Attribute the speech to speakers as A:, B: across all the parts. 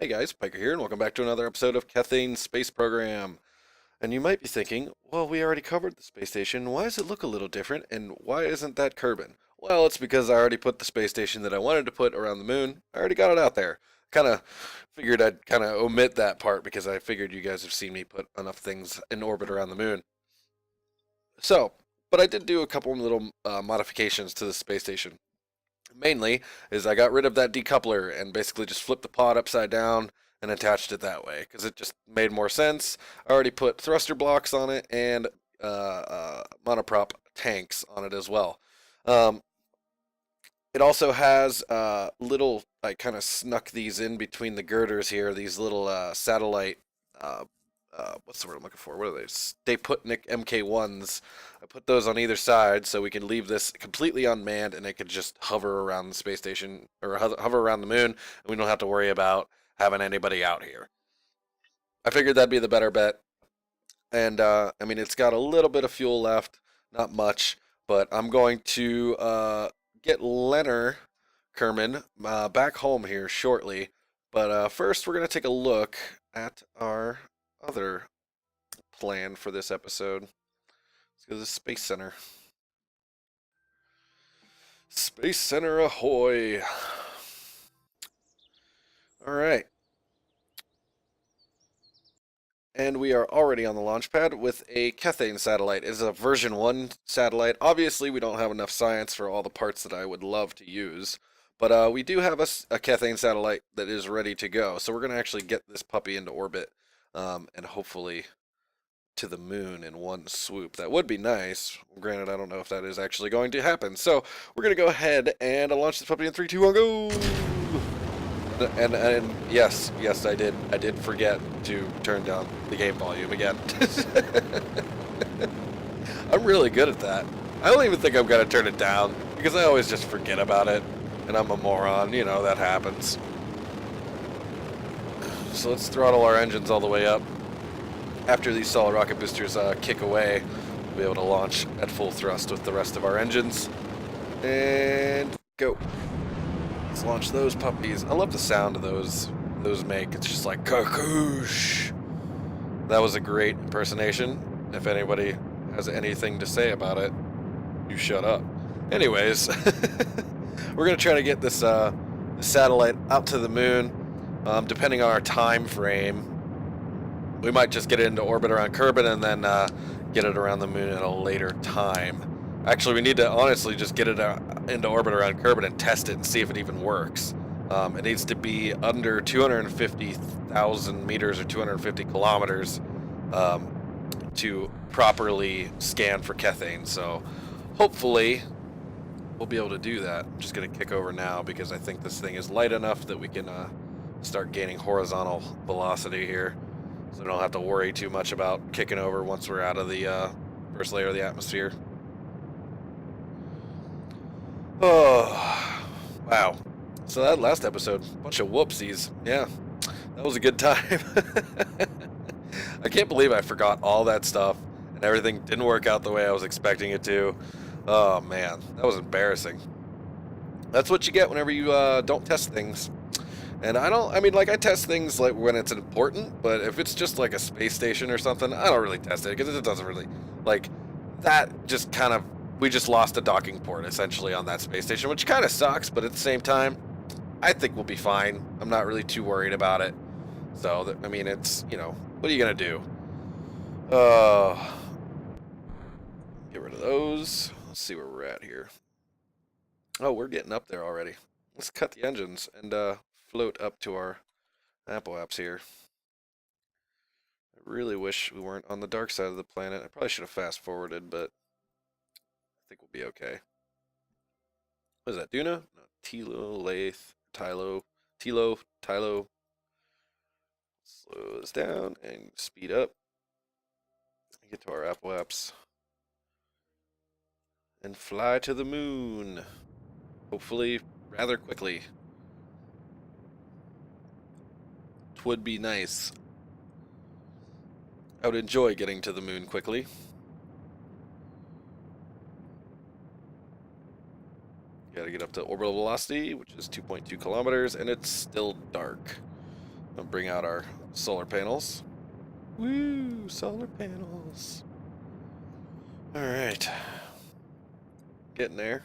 A: Hey guys, Pyker here, and welcome back to another episode of Kethane Space Program. And you might be thinking, well, we already covered the space station. Why does it look a little different, and why isn't that Kerbin? Well, it's because I already put the space station that I wanted to put around the moon. I already got it out there. Kind of figured I'd kind of omit that part because I figured you guys have seen me put enough things in orbit around the moon. So, but I did do a couple little modifications to the space station. Mainly is I got rid of that decoupler and basically just flipped the pod upside down and attached it that way because it just made more sense. I already put thruster blocks on it and monoprop tanks on it as well. Um, it also has little, I kind of snuck these in between the girders here, these little satellite, uh, what's the word I'm looking for? What are they? Stay Putnik MK1s. I put those on either side so we can leave this completely unmanned and it could just hover around the space station or hover around the moon and we don't have to worry about having anybody out here. I figured that'd be the better bet. And I mean, it's got a little bit of fuel left, not much, but I'm going to get Leonard Kerman back home here shortly. But first, we're going to take a look at our other plan for this episode. Let's go to the Space Center. Space Center ahoy! All right. And we are already on the launch pad with a Kethane satellite. It's a version 1 satellite. Obviously, we don't have enough science for all the parts that I would love to use. But we do have a Kethane satellite that is ready to go. So we're going to actually get this puppy into orbit and hopefully to the moon in one swoop. That would be nice. Granted, I don't know if that is actually going to happen. So we're going to go ahead and launch this puppy in 3, 2, 1, go! And yes, I did forget to turn down the game volume again. I'm really good at that. I don't even think I'm gonna turn it down because I always just forget about it, and I'm a moron. You know that happens. So let's throttle our engines all the way up. After these solid rocket boosters kick away, we'll be able to launch at full thrust with the rest of our engines. And go. Let's launch those puppies. I love the sound of those make. It's just like kakoosh. That was a great impersonation. If anybody has anything to say about it, you shut up. Anyways, we're gonna try to get this satellite out to the moon. Depending on our time frame, we might just get it into orbit around Kerbin and then get it around the moon at a later time. Actually, we need to honestly just get it into orbit around Kerbin and test it and see if it even works. It needs to be under 250,000 meters or 250 kilometers to properly scan for Kethane. So hopefully we'll be able to do that. I'm just going to kick over now because I think this thing is light enough that we can start gaining horizontal velocity here. So I don't have to worry too much about kicking over once we're out of the first layer of the atmosphere. Oh, wow. So that last episode, bunch of whoopsies. Yeah, that was a good time. I can't believe I forgot all that stuff and everything didn't work out the way I was expecting it to. Oh man, that was embarrassing. That's what you get whenever you don't test things. And I mean, like, I test things like when it's important, but if it's just like a space station or something, I don't really test it because it doesn't really, like, that just kind of, we just lost a docking port essentially on that space station, which kind of sucks, but at the same time, I think we'll be fine. I'm not really too worried about it. So, I mean, it's, you know, what are you going to do? Get rid of those. Let's see where we're at here. Oh, we're getting up there already. Let's cut the engines and float up to our Apple apps here. I really wish we weren't on the dark side of the planet. I probably should have fast forwarded, but I think we'll be okay. What is that, Duna? No, Tilo, Lathe, Tylo. Slow this down and speed up. Get to our Apple apps. And fly to the moon. Hopefully, rather quickly. Would be nice. I would enjoy getting to the moon quickly. Gotta get up to orbital velocity, which is 2.2 kilometers, and it's still dark. I'll bring out our solar panels. Woo! Solar panels. Alright. Getting there.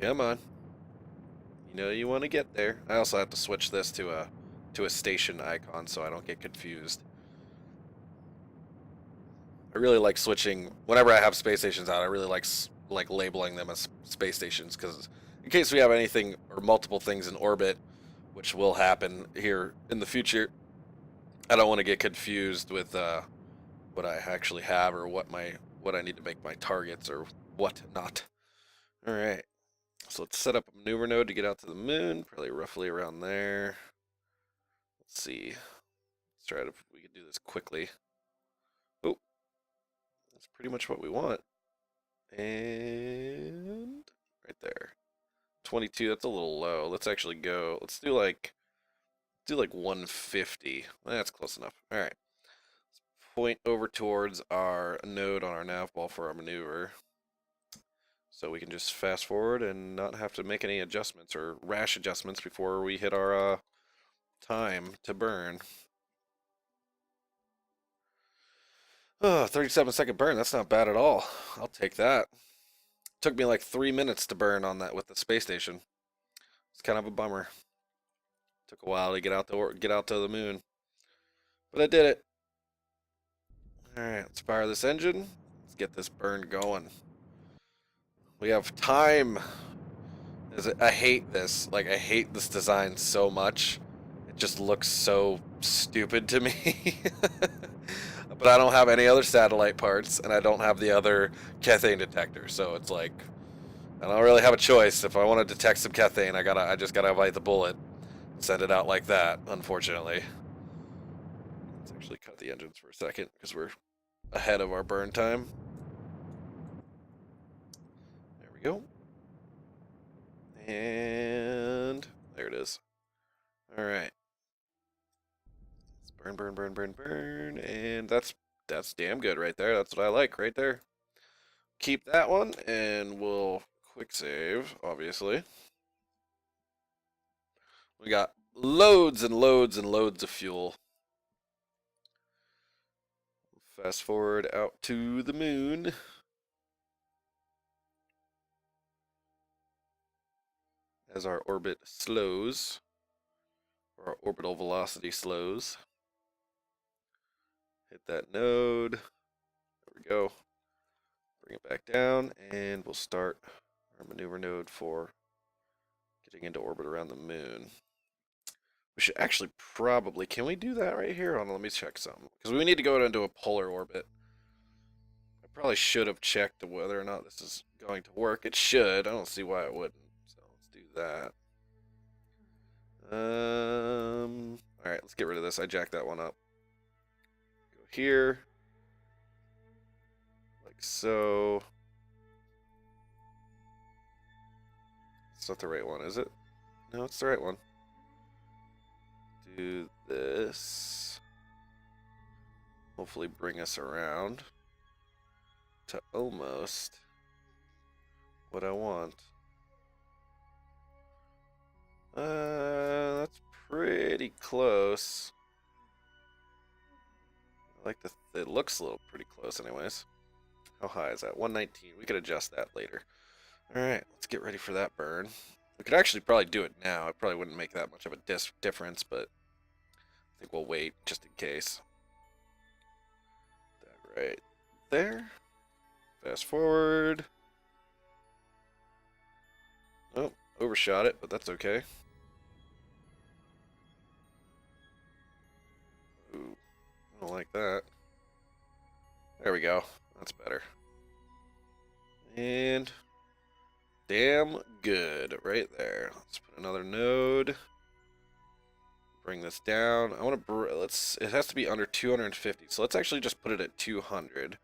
A: Come on. You know you want to get there. I also have to switch this to a station icon so I don't get confused. I really like switching whenever I have space stations out. I really like labeling them as space stations because in case we have anything or multiple things in orbit, which will happen here in the future, I don't want to get confused with what I actually have or what I need to make my targets or what not. All right. So let's set up a maneuver node to get out to the moon, probably roughly around there. Let's see. Let's try to, if we can do this quickly. Oh, that's pretty much what we want. And right there. 22, that's a little low. Let's actually go, let's do like 150. That's close enough. All right. Let's point over towards our node on our nav ball for our maneuver. So we can just fast forward and not have to make any adjustments or rash adjustments before we hit our time to burn. Oh, 37-second burn, that's not bad at all. I'll take that. Took me like 3 minutes to burn on that with the space station. It's kind of a bummer. Took a while to get out to the moon. But I did it. Alright, let's fire this engine. Let's get this burn going. We have time. I hate this. Like, I hate this design so much. It just looks so stupid to me. But I don't have any other satellite parts, and I don't have the other Kethane detector, so it's like I don't really have a choice. If I want to detect some Kethane, I just gotta bite the bullet, send it out like that. Unfortunately, let's actually cut the engines for a second because we're ahead of our burn time. There we go, and there it is. All right. Burn, burn, burn, burn, burn, and that's damn good right there. That's what I like right there. Keep that one, and we'll quick save, obviously. We got loads and loads and loads of fuel. Fast forward out to the moon. As our orbit slows, or our orbital velocity slows. Hit that node. There we go. Bring it back down, and we'll start our maneuver node for getting into orbit around the moon. We should actually probably, can we do that right here? Hold on, let me check something. Because we need to go into a polar orbit. I probably should have checked whether or not this is going to work. It should. I don't see why it wouldn't. So let's do that. Alright, let's get rid of this. I jacked that one up. Go here. Like so. It's not the right one, is it? No, it's the right one. Do this. Hopefully bring us around to almost what I want. That's pretty close. I like the, it looks a little pretty close anyways. How high is that? 119. We could adjust that later. Alright, let's get ready for that burn. We could actually probably do it now. It probably wouldn't make that much of a difference, but I think we'll wait just in case. That right there. Fast forward. Oh, overshot it, but that's okay. Ooh, I don't like that. There we go. That's better. And damn good right there. Let's put another node. Bring this down. I want to it has to be under 250. So let's actually just put it at 200.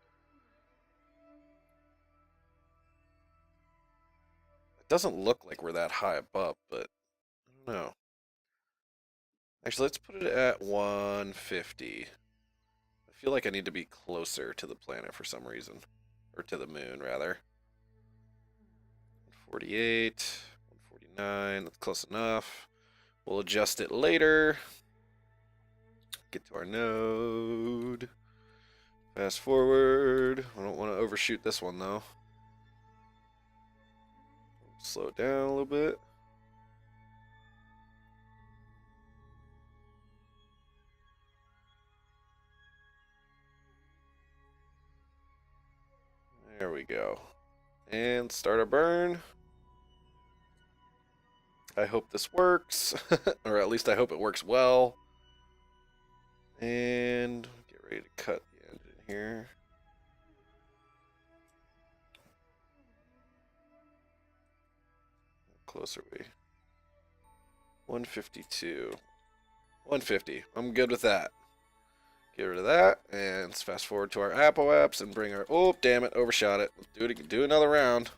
A: It doesn't look like we're that high above, but I don't know. Actually, let's put it at 150. I feel like I need to be closer to the planet for some reason. Or to the moon, rather. 148, 149, that's close enough. We'll adjust it later. Get to our node. Fast forward. I don't want to overshoot this one though. Slow it down a little bit. There we go. And start our burn. I hope this works, or at least I hope it works well. And get ready to cut the engine here. How close are we? 152. 150. I'm good with that. Get rid of that, and let's fast forward to our Apple apps and bring our... Oh, damn it, overshot it. Let's do it. Do another round.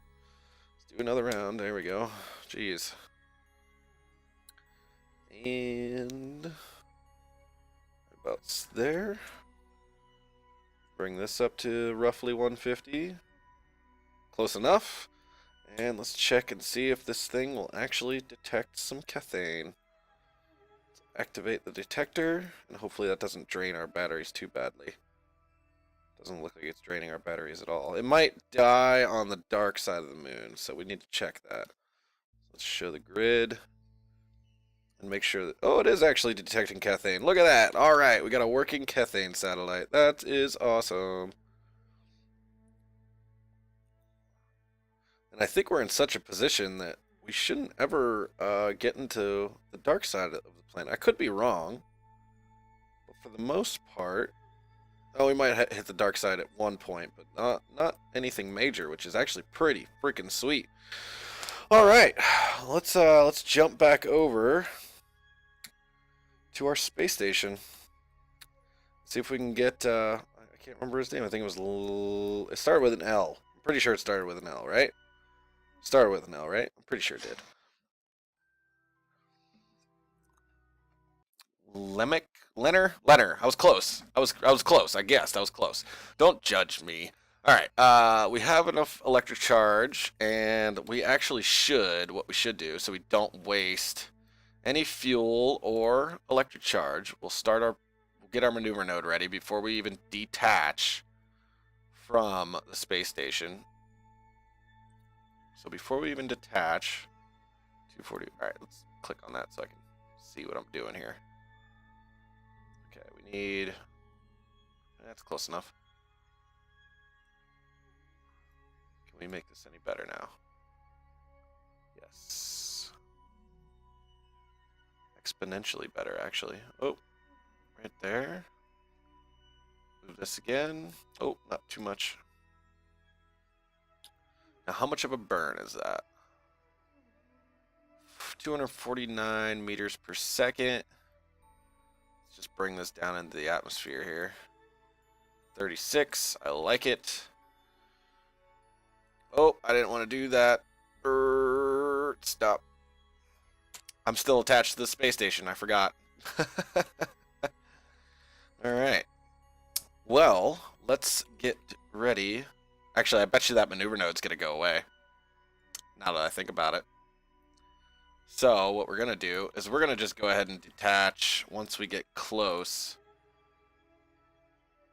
A: Let's do another round. There we go. Jeez. And about there. Bring this up to roughly 150. Close enough. And let's check and see if this thing will actually detect some Kethane. Activate the detector, and hopefully that doesn't drain our batteries too badly. Doesn't look like it's draining our batteries at all. It might die on the dark side of the moon, so we need to check that. Let's show the grid and make sure that... Oh, it is actually detecting Kethane. Look at that. All right, we got a working Kethane satellite. That is awesome. And I think we're in such a position that we shouldn't ever get into the dark side of the planet. I could be wrong, but for the most part, oh, we might hit the dark side at one point, but not anything major, which is actually pretty freaking sweet. All right, let's jump back over to our space station. See if we can get. I can't remember his name. I think it was. It started with an L. I'm pretty sure it started with an L, right? Started with an L, right? I'm pretty sure it did. Leonard. I was close. I was close. I guessed I was close. Don't judge me. All right. We have enough electric charge, and we actually should. What we should do, so we don't waste any fuel or electric charge. We'll get our maneuver node ready before we even detach from the space station. So before we even detach, 240. All right. Let's click on that so I can see what I'm doing here. Okay, we need... That's close enough. Can we make this any better now? Yes. Exponentially better, actually. Oh, right there. Move this again. Oh, not too much. Now, how much of a burn is that? 249 meters per second. Let's just bring this down into the atmosphere here. 36. I like it. Oh, I didn't want to do that. Stop. I'm still attached to the space station. I forgot. All right. Well, let's get ready. Actually, I bet you that maneuver node's going to go away. Now that I think about it. So what we're going to do is we're going to just go ahead and detach once we get close.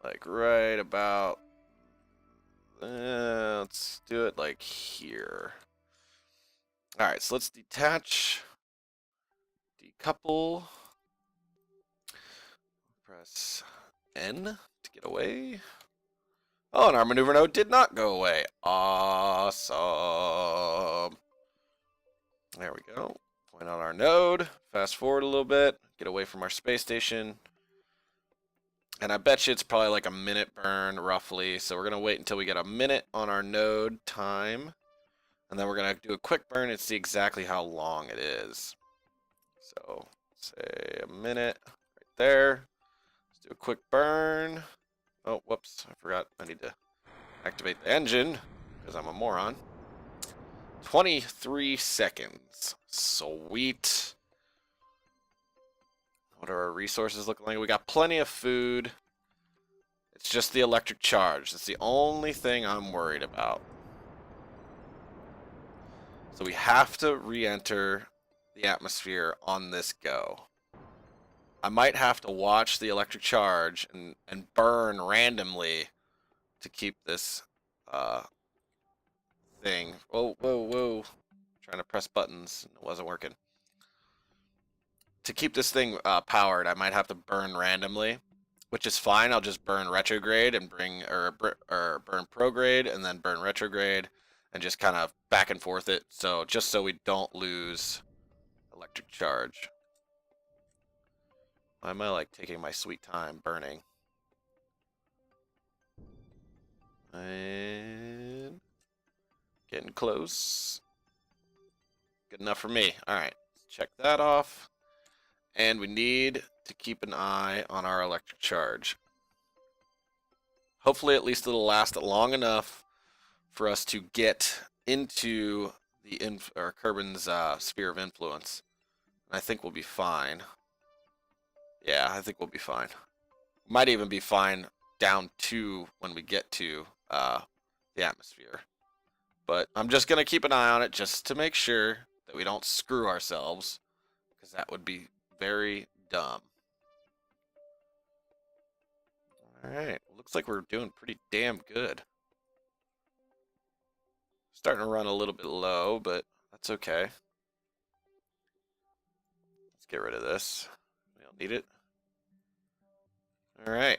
A: Like right about... let's do it like here. Alright, so let's detach. Decouple. Press N to get away. Oh, and our maneuver node did not go away. Awesome. There we go. Point on our node. Fast forward a little bit. Get away from our space station. And I bet you it's probably like a minute burn, roughly. So we're going to wait until we get a minute on our node time. And then we're going to do a quick burn and see exactly how long it is. So, say a minute right there. Let's do a quick burn. Oh, whoops. I forgot. I need to activate the engine because I'm a moron. 23 seconds. Sweet. What are our resources looking like? We got plenty of food. It's just the electric charge. That's the only thing I'm worried about. So we have to re-enter the atmosphere on this go. I might have to watch the electric charge and burn randomly to keep this uh, thing. Whoa, whoa, whoa. Trying to press buttons. It wasn't working. To keep this thing powered, I might have to burn randomly, which is fine. I'll just burn retrograde and or burn prograde and then burn retrograde and just kind of back and forth it. So just so we don't lose electric charge. Why am I like taking my sweet time burning? And getting close. Good enough for me. All right, check that off. And we need to keep an eye on our electric charge. Hopefully at least it'll last long enough for us to get into the Kerbin's sphere of influence. And I think we'll be fine. Yeah, I think we'll be fine. Might even be fine down to when we get to the atmosphere. But I'm just going to keep an eye on it just to make sure that we don't screw ourselves, because that would be very dumb. Alright, looks like we're doing pretty damn good. Starting to run a little bit low, but that's okay. Let's get rid of this. We don't need it. Alright,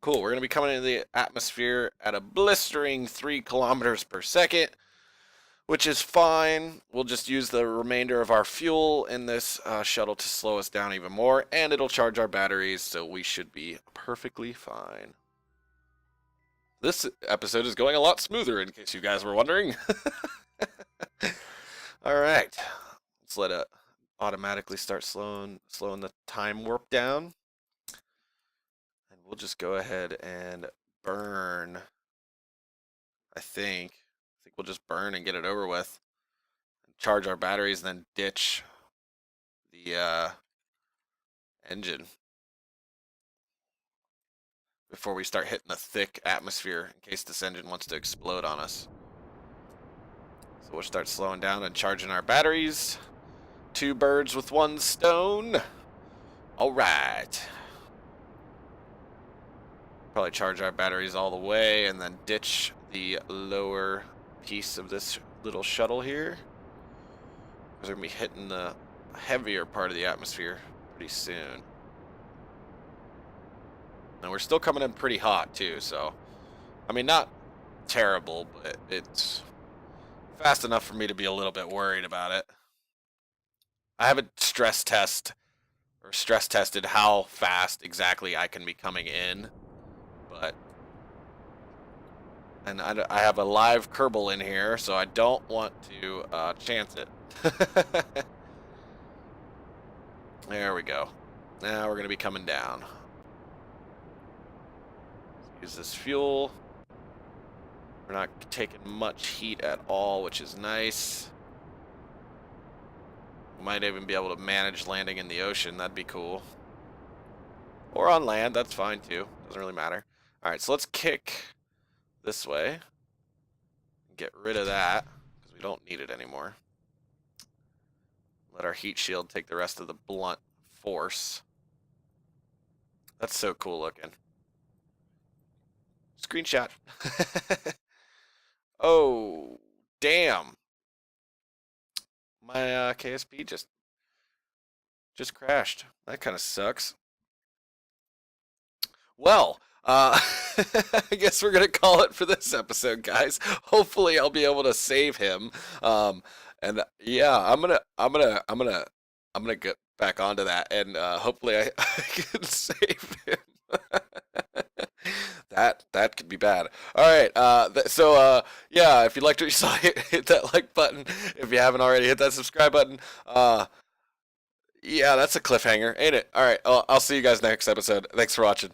A: cool. We're going to be coming into the atmosphere at a blistering 3 kilometers per second, which is fine. We'll just use the remainder of our fuel in this shuttle to slow us down even more, and it'll charge our batteries, so we should be perfectly fine. This episode is going a lot smoother, in case you guys were wondering. All right, let's let it automatically start slowing the time warp down, and we'll just go ahead and burn. I think we'll just burn and get it over with, and charge our batteries, and then ditch the engine before we start hitting the thick atmosphere in case this engine wants to explode on us. So we'll start slowing down and charging our batteries. 2 birds with 1 stone. All right. Probably charge our batteries all the way and then ditch the lower piece of this little shuttle here, because we're going to be hitting the heavier part of the atmosphere pretty soon. And we're still coming in pretty hot too, so I mean, not terrible, but it's fast enough for me to be a little bit worried about it. I haven't stress tested how fast exactly I can be coming in, but I have a live Kerbal in here, so I don't want to chance it. There we go. Now we're going to be coming down. Use this fuel. We're not taking much heat at all, which is nice. We might even be able to manage landing in the ocean. That'd be cool. Or on land, that's fine too. Doesn't really matter. Alright, so let's kick this way. Get rid of that, because we don't need it anymore. Let our heat shield take the rest of the blunt force. That's so cool looking. Screenshot. Oh, damn. My KSP just crashed. That kind of sucks. Well, I guess we're gonna call it for this episode, guys. Hopefully, I'll be able to save him. And yeah, I'm gonna get back onto that, and hopefully I can save him. That could be bad. All right. Yeah, if you liked what you saw, hit that like button. If you haven't already, hit that subscribe button. Yeah, that's a cliffhanger, ain't it? All right. I'll see you guys next episode. Thanks for watching.